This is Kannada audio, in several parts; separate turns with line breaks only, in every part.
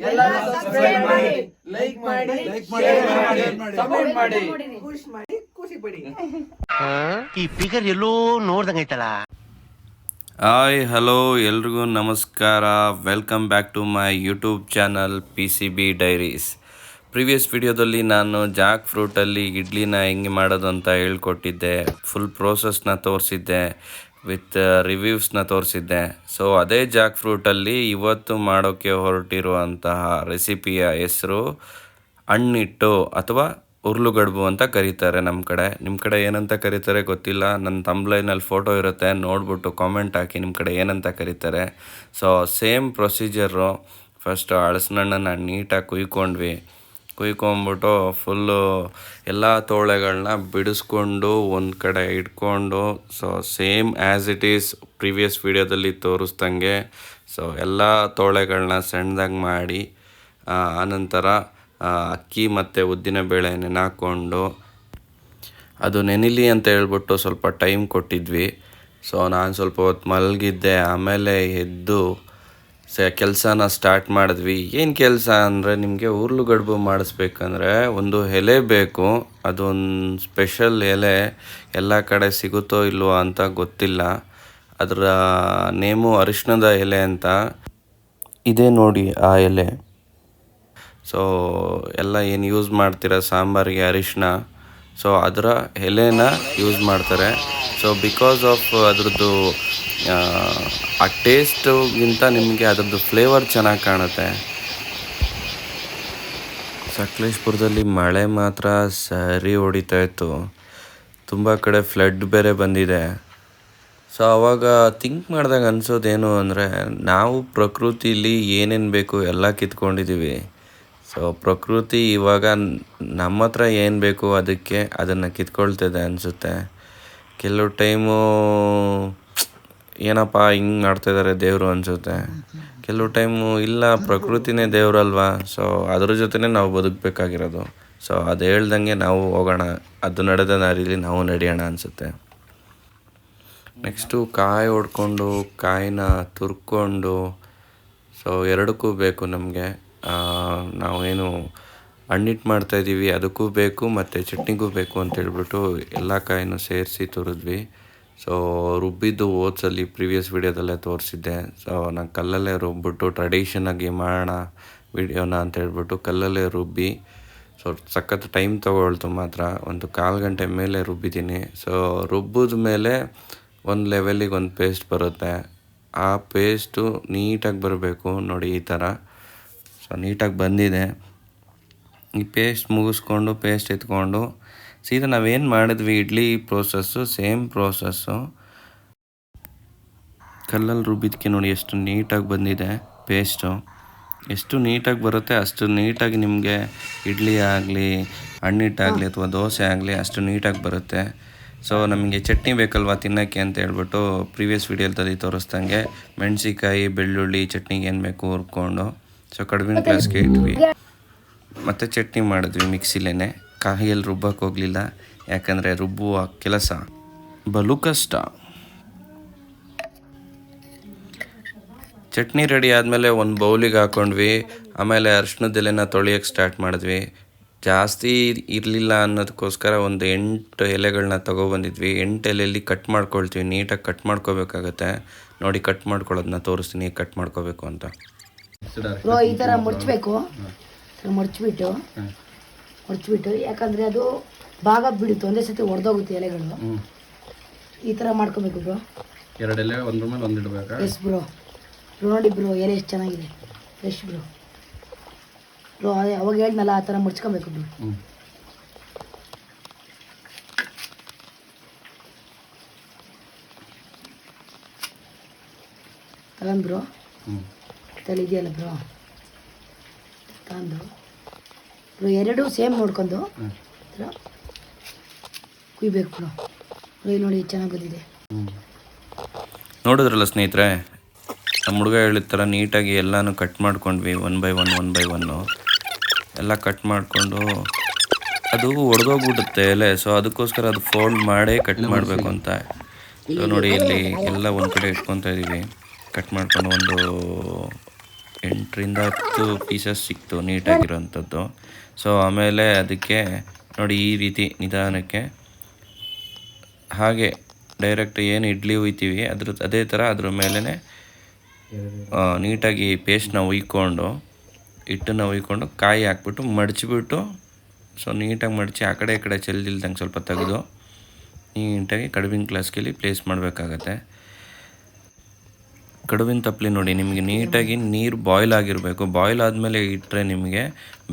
ಎಲ್ಲ ಸಬ್ಸ್ಕ್ರೈಬ್ ಮಾಡಿ, ಲೈಕ್ ಮಾಡಿ, ಶೇರ್ ಮಾಡಿ, ಕಮೆಂಟ್ ಮಾಡಿ, ಖುಷಿ ಪಡಿ.
ಈ ಫಿಗರ್ ಎಲ್ಲೋ ನೋಡ್ದಂಗೈತಲ್ಲ.
ಹಾಯ್ ಹಲೋ ಎಲ್ರಿಗೂ ನಮಸ್ಕಾರ. Welcome back to my YouTube channel PCB diaries. Previous ವಿಡಿಯೋದಲ್ಲಿ ನಾನು ಜಾಕ್ ಫ್ರೂಟಲ್ಲಿ ಇಡ್ಲಿನ ಹೆಂಗೆ ಮಾಡೋದು ಅಂತ ಹೇಳ್ಕೊಟ್ಟಿದ್ದೆ. ಫುಲ್ ಪ್ರೋಸೆಸ್ನ ತೋರಿಸಿದ್ದೆ, ವಿತ್ ರಿವ್ಯೂಸ್ನ ತೋರಿಸಿದ್ದೆ. ಸೊ ಅದೇ ಜಾಕ್ ಫ್ರೂಟಲ್ಲಿ ಇವತ್ತು ಮಾಡೋಕ್ಕೆ ಹೊರಟಿರುವಂತಹ ರೆಸಿಪಿಯ ಹೆಸರು ಹಣ್ಣಿಟ್ಟು ಅಥವಾ ಉರ್ಲುಗಡ್ಬು ಅಂತ ಕರೀತಾರೆ ನಮ್ಮ ಕಡೆ. ನಿಮ್ಮ ಕಡೆ ಏನಂತ ಕರೀತಾರೆ ಗೊತ್ತಿಲ್ಲ. ನನ್ನ ತಂಬ್ಲೈನಲ್ಲಿ ಫೋಟೋ ಇರುತ್ತೆ, ನೋಡ್ಬಿಟ್ಟು ಕಾಮೆಂಟ್ ಹಾಕಿ ನಿಮ್ಮ ಕಡೆ ಏನಂತ ಕರೀತಾರೆ. So same procedure. ಫಸ್ಟು ಹಳಸಿನಣ್ಣನ್ನು ನೀಟಾಗಿ ಕುಯ್ಕೊಂಬಿಟ್ಟು ಫುಲ್ಲು ಎಲ್ಲ ತೋಳೆಗಳನ್ನ ಬಿಡಿಸ್ಕೊಂಡು ಒಂದು ಕಡೆ ಇಟ್ಕೊಂಡು, so same as it is previous ವೀಡಿಯೋದಲ್ಲಿ ತೋರಿಸ್ದಂಗೆ ಸೊ ಎಲ್ಲ ತೋಳೆಗಳನ್ನ ಸಣ್ಣದಾಗಿ ಮಾಡಿ ಆನಂತರ ಅಕ್ಕಿ ಮತ್ತು ಉದ್ದಿನಬೇಳೆ ನೆನೆಹಾಕ್ಕೊಂಡು ಅದು ನೆನಿಲಿ ಅಂತ ಹೇಳ್ಬಿಟ್ಟು ಸ್ವಲ್ಪ ಟೈಮ್ ಕೊಟ್ಟಿದ್ವಿ. ಸೊ ನಾನು ಸ್ವಲ್ಪ ಹೊತ್ತು ಮಲಗಿದ್ದೆ. ಆಮೇಲೆ ಎದ್ದು ಕೆಲಸನ ಸ್ಟಾರ್ಟ್ ಮಾಡಿದ್ವಿ. ಏನು ಕೆಲಸ ಅಂದರೆ, ನಿಮಗೆ ಉರ್ಲುಗಡ್ಬು ಮಾಡಿಸ್ಬೇಕಂದ್ರೆ ಒಂದು ಎಲೆ ಬೇಕು. ಅದೊಂದು ಸ್ಪೆಷಲ್ ಎಲೆ, ಎಲ್ಲ ಕಡೆ ಸಿಗುತ್ತೋ ಇಲ್ವೋ ಅಂತ ಗೊತ್ತಿಲ್ಲ. ಅದರ ನೇಮು ಅರಿಶಿಣದ ಎಲೆ ಅಂತ. ಇದೇ ನೋಡಿ ಆ ಎಲೆ. ಸೊ ಎಲ್ಲ ಏನು ಯೂಸ್ ಮಾಡ್ತೀರ ಸಾಂಬಾರಿಗೆ ಅರಿಶಿಣ, ಸೊ ಅದರ ಎಲೆನ ಯೂಸ್ ಮಾಡ್ತಾರೆ. ಸೊ ಬಿಕಾಸ್ ಆಫ್ ಅದ್ರದ್ದು ಆ ಟೇಸ್ಟುಗಿಂತ ನಿಮಗೆ ಅದ್ರದ್ದು ಫ್ಲೇವರ್ ಚೆನ್ನಾಗಿ ಕಾಣುತ್ತೆ. ಸಕಲೇಶ್ಪುರದಲ್ಲಿ ಮಳೆ ಮಾತ್ರ ಸರಿ ಹೊಡಿತಾ ಇತ್ತು. ತುಂಬ ಕಡೆ ಫ್ಲಡ್ ಬೇರೆ ಬಂದಿದೆ. ಸೊ ಆವಾಗ ಥಿಂಕ್ ಮಾಡಿದಾಗ ಅನಿಸೋದೇನು ಅಂದರೆ, ನಾವು ಪ್ರಕೃತಿಲಿ ಏನೇನು ಬೇಕು ಎಲ್ಲ ಕಿತ್ಕೊಂಡಿದ್ದೀವಿ. ಸೊ ಪ್ರಕೃತಿ ಇವಾಗ ನಮ್ಮ ಹತ್ರ ಏನು ಬೇಕು ಅದಕ್ಕೆ ಅದನ್ನು ಕಿತ್ಕೊಳ್ತಿದೆ ಅನಿಸುತ್ತೆ. ಕೆಲವು ಟೈಮು ಏನಪ್ಪ ಹಿಂಗೆ ಮಾಡ್ತಾಯಿದ್ದಾರೆ ದೇವರು ಅನಿಸುತ್ತೆ. ಕೆಲವು ಟೈಮು ಇಲ್ಲ, ಪ್ರಕೃತಿನೇ ದೇವರಲ್ವಾ, ಸೊ ಅದ್ರ ಜೊತೆನೇ ನಾವು ಬದುಕಬೇಕಾಗಿರೋದು. ಸೊ ಅದು ಹೇಳ್ದಂಗೆ ನಾವು ಹೋಗೋಣ, ಅದು ನಡೆದ ದಾರಿಲಿ ನಾವು ನಡೆಯೋಣ ಅನಿಸುತ್ತೆ. ನೆಕ್ಸ್ಟು ಕಾಯಿ ಹೊಡ್ಕೊಂಡು ಕಾಯಿನ ತುರ್ಕೊಂಡು, ಸೊ ಎರಡಕ್ಕೂ ಬೇಕು ನಮಗೆ. ನಾವೇನು ಹಣ್ಣಿಟ್ಟು ಮಾಡ್ತಾಯಿದ್ದೀವಿ ಅದಕ್ಕೂ ಬೇಕು ಮತ್ತು ಚಟ್ನಿಗೂ ಬೇಕು ಅಂತೇಳ್ಬಿಟ್ಟು ಎಲ್ಲ ಕಾಯಿನೂ ಸೇರಿಸಿ ತುರಿದ್ವಿ. ಸೊ ರುಬ್ಬಿದ್ದು ಓದ್ಸಲ್ಲಿ ಪ್ರೀವಿಯಸ್ ವೀಡಿಯೋದಲ್ಲೇ ತೋರಿಸಿದ್ದೆ. ಸೊ ನಾನು ಕಲ್ಲಲ್ಲೇ ರುಬ್ಬಿಟ್ಟು ಟ್ರೆಡಿಷನಾಗಿ ಮಾಡೋಣ ವಿಡಿಯೋನ ಅಂತೇಳ್ಬಿಟ್ಟು ಕಲ್ಲಲ್ಲೇ ರುಬ್ಬಿ, ಸೊ ಸಖತ್ ಟೈಮ್ ತೊಗೊಳ್ತು ಮಾತ್ರ. ಒಂದು 1/4 ಗಂಟೆ ಮೇಲೆ ರುಬ್ಬಿದ್ದೀನಿ. ಸೊ ರುಬ್ಬಿದ ಮೇಲೆ ಒಂದು ಲೆವೆಲಿಗೆ ಒಂದು ಪೇಸ್ಟ್ ಬರುತ್ತೆ. ಆ ಪೇಸ್ಟು ನೀಟಾಗಿ ಬರಬೇಕು ನೋಡಿ, ಈ ಥರ. ಸೊ ನೀಟಾಗಿ ಬಂದಿದೆ. ಈ ಪೇಸ್ಟ್ ಮುಗಿಸ್ಕೊಂಡು ಪೇಸ್ಟ್ ಎತ್ಕೊಂಡು ಸೀದಾ ನಾವೇನು ಮಾಡಿದ್ವಿ ಇಡ್ಲಿ ಪ್ರೋಸೆಸ್ಸು ಸೇಮ್ ಪ್ರೋಸೆಸ್ಸು ಕಲ್ಲಲ್ಲಿ ರುಬ್ಬಿದ್ದಕ್ಕೆ ನೋಡಿ ಎಷ್ಟು ನೀಟಾಗಿ ಬಂದಿದೆ ಪೇಸ್ಟು. ಎಷ್ಟು ನೀಟಾಗಿ ಬರುತ್ತೆ ಅಷ್ಟು ನೀಟಾಗಿ ನಿಮಗೆ ಇಡ್ಲಿ ಆಗಲಿ ಹಣ್ಣಿಟ್ಟಾಗಲಿ ಅಥವಾ ದೋಸೆ ಆಗಲಿ ಅಷ್ಟು ನೀಟಾಗಿ ಬರುತ್ತೆ. ಸೊ ನಮಗೆ ಚಟ್ನಿ ಬೇಕಲ್ವ ತಿನ್ನೋಕ್ಕೆ ಅಂತ ಹೇಳ್ಬಿಟ್ಟು ಪ್ರೀವಿಯಸ್ ವೀಡಿಯೋದಲ್ಲಿ ತೋರಿಸ್ದಂಗೆ ಮೆಣಸಿಕಾಯಿ ಬೆಳ್ಳುಳ್ಳಿ ಚಟ್ನಿಗೆ ಏನು ಬೇಕು ಹುರ್ಕೊಂಡು ಸೊ ಕಡುಬಿನ ಗ್ಲಾಸ್ಗೆ ಇಟ್ವಿ. ಮತ್ತು ಚಟ್ನಿ ಮಾಡಿದ್ವಿ ಮಿಕ್ಸಿಲೇ. ಕಾಯಿಯಲ್ಲಿ ರುಬ್ಬಕ್ಕೆ ಹೋಗಲಿಲ್ಲ, ಯಾಕಂದರೆ ರುಬ್ಬುವ ಕೆಲಸ ಬಲು ಕಷ್ಟ. ಚಟ್ನಿ ರೆಡಿ ಆದಮೇಲೆ ಒಂದು ಬೌಲಿಗೆ ಹಾಕ್ಕೊಂಡ್ವಿ. ಆಮೇಲೆ ಅರಿಶಿಣದೆಲೆನ ತೊಳೆಯೋಕ್ಕೆ ಸ್ಟಾರ್ಟ್ ಮಾಡಿದ್ವಿ. ಜಾಸ್ತಿ ಇರಲಿಲ್ಲ ಅನ್ನೋದಕ್ಕೋಸ್ಕರ ಒಂದು 8 ಎಲೆಗಳನ್ನ ತೊಗೊಬಂದಿದ್ವಿ. 8 ಎಲೆಯಲ್ಲಿ ಕಟ್ ಮಾಡ್ಕೊಳ್ತೀವಿ, ನೀಟಾಗಿ ಕಟ್ ಮಾಡ್ಕೋಬೇಕಾಗತ್ತೆ. ನೋಡಿ ಕಟ್ ಮಾಡ್ಕೊಳ್ಳೋದನ್ನ ತೋರಿಸ್ತೀನಿ ಕಟ್ ಮಾಡ್ಕೋಬೇಕು ಅಂತ.
ಈ ಥರ ಮುಡ್ಚಬೇಕು, ಮುಡ್ಚಿಬಿಟ್ಟು ಯಾಕಂದರೆ ಅದು ಭಾಗ ಬಿಡುತ್ತೆ, ಒಂದೇ ಸತಿ ಒಡೆದೋಗುತ್ತೆ ಎಲೆಗಳು. ಈ ಥರ ಮಾಡ್ಕೋಬೇಕು ಬ್ರೋ.
2 ಎಲೆ ಒಂದ್ರ ಮೇಲೆ ಒಂದು ಇಡಬೇಕಾ?
S bro. ನೋಡಿ ಬ್ರೋ ಎಲೆ ಎಷ್ಟು ಚೆನ್ನಾಗಿದೆ, ಫ್ರೆಶ್ ಬ್ರೋ. ಅದೇ ಅವಾಗ ಹೇಳಿದ್ನಲ್ಲ ಆ ಥರ ಮುಡ್ಚ್ಕೊಬೇಕು ಬ್ರೋ. ತಗೊಂಡ್ ಬ್ರೋ, ಇದೆಯಲ್ಲ ಬ್ರೋ, ತಂದು ಬ್ರೋ ಎರಡು ಸೇಮ್ ನೋಡ್ಕೊಂಡು ಕುಯ್ಬೇಕು ಬ್ರೋ. ನೋಡಿ ಚೆನ್ನಾಗಿ ಬಂದಿದೆ.
ನೋಡಿದ್ರಲ್ಲ ಸ್ನೇಹಿತರೆ, ನಮ್ಮ ಹುಡುಗ ಹೇಳಿದ ಥರ ನೀಟಾಗಿ ಎಲ್ಲನೂ ಕಟ್ ಮಾಡ್ಕೊಂಡ್ವಿ. 1 by 1 ಎಲ್ಲ ಕಟ್ ಮಾಡಿಕೊಂಡು ಅದು ಒಡೆದೋಗ್ಬಿಡುತ್ತೆ ಎಲೆ. ಸೊ ಅದಕ್ಕೋಸ್ಕರ ಅದು ಫೋಲ್ಡ್ ಮಾಡೇ ಕಟ್ ಮಾಡಬೇಕು ಅಂತ. ಸೊ ನೋಡಿ ಇಲ್ಲಿ ಎಲ್ಲ ಒಂದು ಕಡೆ ಇಟ್ಕೊತಾ ಇದ್ದೀವಿ. ಕಟ್ ಮಾಡ್ಕೊಂಡು ಒಂದು 8ರಿಂದ 10 ಪೀಸಸ್ ಸಿಕ್ತು ನೀಟಾಗಿರೋವಂಥದ್ದು. ಸೊ ಆಮೇಲೆ ಅದಕ್ಕೆ ನೋಡಿ ಈ ರೀತಿ ನಿಧಾನಕ್ಕೆ ಹಾಗೆ ಡೈರೆಕ್ಟ್ ಏನು ಇಡ್ಲಿ ಹುಯ್ತೀವಿ ಅದೇ ಥರ ಅದ್ರ ಮೇಲೇ ನೀಟಾಗಿ ಪೇಸ್ಟ್ನ ಹುಯ್ಕೊಂಡು ಹಿಟ್ಟನ್ನು ಹುಯ್ಕೊಂಡು ಕಾಯಿ ಹಾಕ್ಬಿಟ್ಟು ಮಡಚಿಬಿಟ್ಟು, ಸೊ ನೀಟಾಗಿ ಮಡಚಿ ಆ ಕಡೆ ಈ ಕಡೆ ಚೆಲ್ಲಿಲ್ದಂಗೆ ಸ್ವಲ್ಪ ತೆಗೆದು ನೀಟಾಗಿ ಕಡುಬಿನ ಗ್ಲಾಸ್ಗೆಲ್ಲಿ ಪ್ಲೇಸ್ ಮಾಡಬೇಕಾಗತ್ತೆ. ಕಡುಬಿನ ತಪ್ಪಲಿ ನೋಡಿ ನಿಮಗೆ ನೀಟಾಗಿ ನೀರು ಬಾಯ್ಲ್ ಆಗಿರಬೇಕು. ಬಾಯ್ಲ್ ಆದಮೇಲೆ ಇಟ್ಟರೆ ನಿಮಗೆ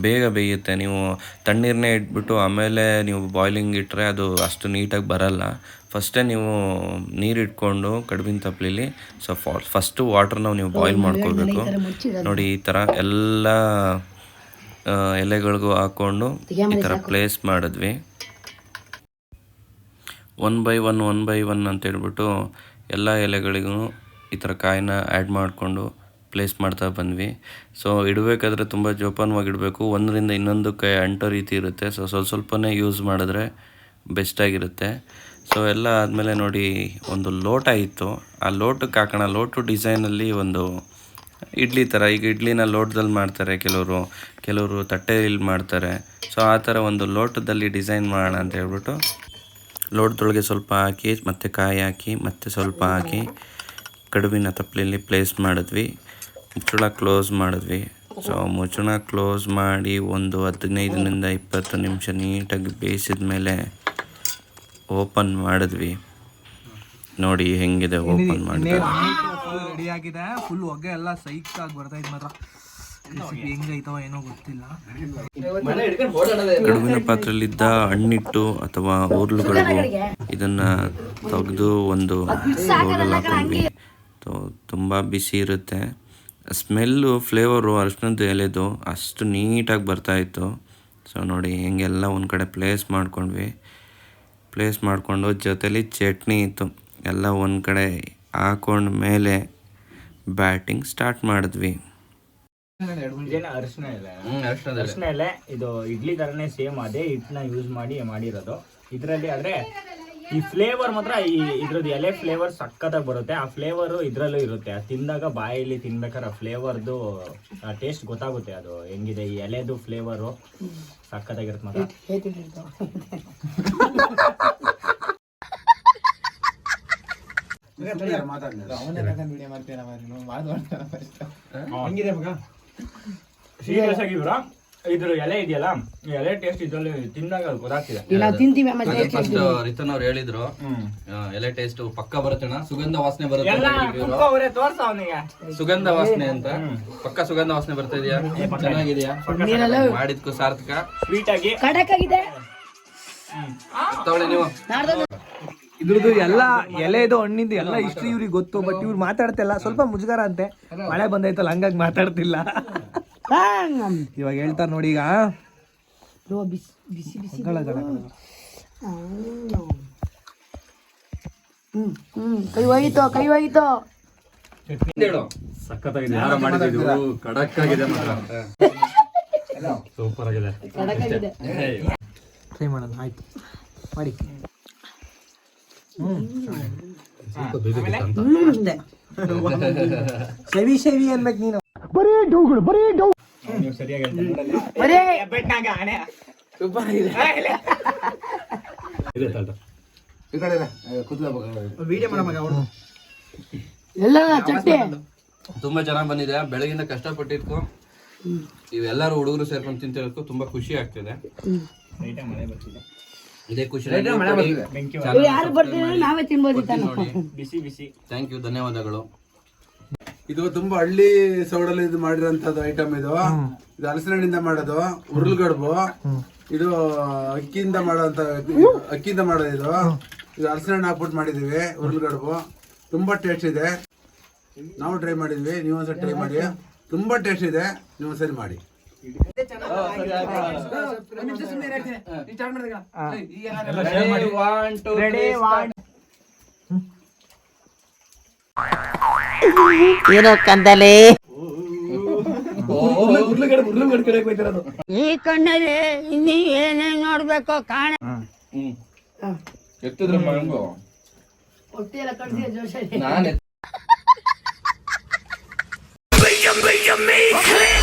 ಬೇಗ ಬೇಯುತ್ತೆ. ನೀವು ತಣ್ಣೀರನ್ನೇ ಇಟ್ಬಿಟ್ಟು ಆಮೇಲೆ ನೀವು ಬಾಯ್ಲಿಂಗ್ ಇಟ್ಟರೆ ಅದು ಅಷ್ಟು ನೀಟಾಗಿ ಬರಲ್ಲ. ಫಸ್ಟೇ ನೀವು ನೀರು ಇಟ್ಕೊಂಡು ಕಡುಬಿನ ತಪ್ಪಲಿಲಿ ಫಸ್ಟು ವಾಟ್ರನ್ನ ನೀವು ಬಾಯ್ಲ್ ಮಾಡ್ಕೊಳ್ಬೇಕು. ನೋಡಿ ಈ ಥರ ಎಲ್ಲ ಎಲೆಗಳಿಗೂ ಹಾಕ್ಕೊಂಡು ಈ ಥರ ಪ್ಲೇಸ್ ಮಾಡಿದ್ವಿ. 1 by 1 ಅಂತ ಹೇಳ್ಬಿಟ್ಟು ಎಲ್ಲ ಎಲೆಗಳಿಗೂ ಈ ಥರ ಕಾಯಿನ ಆ್ಯಡ್ ಮಾಡಿಕೊಂಡು ಪ್ಲೇಸ್ ಮಾಡ್ತಾ ಬಂದ್ವಿ. ಸೊ ಇಡಬೇಕಾದ್ರೆ ತುಂಬ ಜೋಪಾನವಾಗಿ ಇಡಬೇಕು. ಒಂದರಿಂದ ಇನ್ನೊಂದಕ್ಕೆ ಅಂಟೋ ರೀತಿ ಇರುತ್ತೆ. ಸೊ ಸ್ವಲ್ಪನೇ ಯೂಸ್ ಮಾಡಿದ್ರೆ ಬೆಸ್ಟಾಗಿರುತ್ತೆ. ಸೊ ಎಲ್ಲ ಆದಮೇಲೆ ನೋಡಿ ಒಂದು ಲೋಟ ಇತ್ತು, ಆ ಲೋಟಕ್ಕೆ ಹಾಕೋಣ. ಲೋಟು ಡಿಸೈನಲ್ಲಿ ಒಂದು ಇಡ್ಲಿ ಥರ, ಈಗ ಇಡ್ಲಿನ ಲೋಟದಲ್ಲಿ ಮಾಡ್ತಾರೆ ಕೆಲವರು ತಟ್ಟೆಯಲ್ಲಿ ಮಾಡ್ತಾರೆ. ಸೊ ಆ ಥರ ಒಂದು ಲೋಟದಲ್ಲಿ ಡಿಸೈನ್ ಮಾಡೋಣ ಅಂತ ಹೇಳ್ಬಿಟ್ಟು ಲೋಟದೊಳಗೆ ಸ್ವಲ್ಪ ಹಾಕಿ ಮತ್ತು ಕಾಯಿ ಹಾಕಿ ಮತ್ತು ಸ್ವಲ್ಪ ಹಾಕಿ ಕಡುಬಿನ ತಪ್ಪಲೆಯಲ್ಲಿ ಪ್ಲೇಸ್ ಮಾಡಿದ್ವಿ. ಮುಚ್ಚಳ ಕ್ಲೋಸ್ ಮಾಡಿದ್ವಿ. ಸೊ ಮುಚ್ಚಳ ಕ್ಲೋಸ್ ಮಾಡಿ ಒಂದು 15ರಿಂದ 20 ನಿಮಿಷ ನೀಟಾಗಿ ಬೇಯಿಸಿದ ಮೇಲೆ ಓಪನ್ ಮಾಡಿದ್ವಿ. ನೋಡಿ ಹೆಂಗಿದೆ ಓಪನ್ ಮಾಡಿದ್ರೆ
ರೆಡಿ ಆಗಿದೆ. ಫುಲ್ ಹೊಗೆ ಎಲ್ಲ ಸೈಕ್ ಆಗಿ ಬರ್ತೈತೆ ಮಾತ್ರ. ಹೆಂಗೈತವ ಏನೋ ಗೊತ್ತಿಲ್ಲ.
ಕಡುಬಿನ ಪಾತ್ರೆಯಲ್ಲಿದ್ದ ಹಣ್ಣಿಟ್ಟು ಅಥವಾ ಉರುಳುಗಳಿಗೂ ಇದನ್ನ ತೆಗೆದು ಒಂದು ಬೌಲಲ್ಲಿ ಹಾಕೊಂಡ್ವಿ. ತುಂಬ ಬಿಸಿ ಇರುತ್ತೆ. ಸ್ಮೆಲ್ಲು ಫ್ಲೇವರು ಅರಿಶಿಣದ ಎಲೆದು ಅಷ್ಟು ನೀಟಾಗಿ ಬರ್ತಾಯಿತ್ತು. ಸೊ ನೋಡಿ ಹೆಂಗೆಲ್ಲ ಒಂದು ಕಡೆ ಪ್ಲೇಸ್ ಮಾಡ್ಕೊಂಡ್ವಿ. ಪ್ಲೇಸ್ ಮಾಡಿಕೊಂಡು ಜೊತೆಲಿ ಚಟ್ನಿ ಇತ್ತು. ಎಲ್ಲ ಒಂದು ಕಡೆ ಹಾಕೊಂಡ ಮೇಲೆ ಬ್ಯಾಟಿಂಗ್ ಸ್ಟಾರ್ಟ್ ಮಾಡಿದ್ವಿ.
ಅರಿಶಿನ ಎಲೆ ಇದು ಇಡ್ಲಿ ತರನೇ ಸೇಮ್ ಅದೇ ಹಿಟ್ಟನ್ನ ಯೂಸ್ ಮಾಡಿರೋದು ಇದರಲ್ಲಿ. ಆದರೆ ಈ ಫ್ಲೇವರ್ ಮಾತ್ರ ಇದ್ರದ್ದು ಎಲೆ ಫ್ಲೇವರ್ ಸಕ್ಕತ್ತಾಗಿ ಬರುತ್ತೆ. ಆ ಫ್ಲೇವರು ಇದರಲ್ಲೂ ಇರುತ್ತೆ. ತಿಂದಾಗ ಬಾಯಲ್ಲಿ ತಿನ್ಬೇಕಾದ್ರೆ ಆ ಫ್ಲೇವರ್ದು ಟೇಸ್ಟ್ ಗೊತ್ತಾಗುತ್ತೆ. ಅದು ಹೆಂಗಿದೆ ಈ ಎಲೆದು ಫ್ಲೇವರು ಸಕ್ಕತ್ತಾಗಿರುತ್ತೆ ಮಾತ್ರ. ಸೀರಿಯಸ್ ಆಗಿ ಇದ್ರ ಎಲೆ ಇದೆಯಲ್ಲ, ಎಲೆ ಟೇಸ್ಟ್ ಇದ್ರಲ್ಲಿ ತಿಂದಾಗ ಗೊತ್ತಾಗ್ತಿದೆ.
ರಿತನ್ ಅವ್ರು ಹೇಳಿದ್ರು ಎಲೆ ಟೇಸ್ಟ್ ಪಕ್ಕ ಬರುತ್ತೆ, ಸುಗಂಧ ವಾಸನೆ ಬರುತ್ತೆ. ಸುಗಂಧ ವಾಸನೆ ಅಂತ ಪಕ್ಕ ಸುಗಂಧ ವಾಸನೆ ಬರ್ತಾ ಇದೆಯಾ? ಚೆನ್ನಾಗಿದೆಯಾ? ಮಾಡಿದ್ಕು ಸಾರ್ಥಕ.
ಸ್ವೀಟ್ ಆಗಿ
ತಗೊಳ್ಳಿ ನೀವು.
ಇದ್ರದ್ದು ಎಲ್ಲ ಎಲೆದು ಹಣ್ಣಿಂದ ಎಲ್ಲ ಹಿಸ್ಟ್ರಿ ಇವ್ರಿಗೆ ಗೊತ್ತು. ಬಟ್ ಇವ್ರು ಮಾತಾಡ್ತಿಲ್ಲ, ಸ್ವಲ್ಪ ಮುಜುಗರ ಅಂತೆ. ಮಳೆ ಬಂದೈತಲ್ಲ ಹಂಗಾಗಿ ಮಾತಾಡ್ತಿಲ್ಲ. ಇವಾಗ ಹೇಳ್ತಾರೆ ನೋಡಿ. ಈಗ
ಕೈ ಹೋಗಿತ್ತು
ಸಖತ್ತಾಗಿದೆ. ಯಾರು ಮಾಡಿದ್ದು ಕಡಕ್ ಆಗಿದೆ ಮಾತ್ರ. ಸೂಪರ್ ಆಗಿದೆ.
ಟ್ರೈ ಮಾಡೋಣ. ಆಯ್ತು ಮಾಡಿ. ಸವಿ ಅನ್ಬೇಕು ನೀನು.
ನೀವು ಸರಿಯಾಗಿ
ತುಂಬಾ ಚೆನ್ನಾಗಿ ಬಂದಿದೆ. ಬೆಳಗಿಂದ ಕಷ್ಟಪಟ್ಟಿದ್ಕು ಇವೆಲ್ಲರೂ ಹುಡುಗರು ಸೇರ್ಕೊಂಡು ತಿಂತಿರೋದಕ್ಕೂ ತುಂಬಾ ಖುಷಿ ಆಗ್ತಿದೆ. ಇದೇ ಖುಷಿ.
ಬಿಸಿ ಬಿಸಿ.
ಥ್ಯಾಂಕ್ ಯು, ಧನ್ಯವಾದಗಳು.
ಇದು ತುಂಬಾ ಹಳ್ಳಿ ಸೌಡಲ್ಲಿ ಇದು ಮಾಡಿರೋಂಥದ್ದು ಐಟಮ್. ಇದು ಹಲಸಿನಹಣ್ಣಿಂದ ಮಾಡೋದು ಉರುಳುಗಡುಬು. ಇದು ಅಕ್ಕಿಯಿಂದ ಮಾಡೋದು. ಇದು ಹಲಸಿನಹಣ್ಣು ಹಾಕ್ಬಿಟ್ಟು ಮಾಡಿದೀವಿ ಉರುಳುಗಡುಬು. ತುಂಬಾ ಟೇಸ್ಟ್ ಇದೆ. ನಾವು ಟ್ರೈ ಮಾಡಿದ್ವಿ, ನೀವು ಒಂದ್ಸರಿ ಟ್ರೈ ಮಾಡಿ. ತುಂಬಾ ಟೇಸ್ಟ್ ಇದೆ, ನೀವು ಒಂದ್ಸರಿ ಮಾಡಿ.
ಏನೋ ಕಂದಲೆ ಈ ಕಣ್ಣಲ್ಲಿ ಇನ್ನೀ ಏನೇನ್ ನೋಡ್ಬೇಕು ಕಾಣ.
ಹೊಟ್ಟೆ ಎಲ್ಲ ಕಡ್ಸಿ ಜೋಶಲ್ಲಿ.
Bhaiya me, please.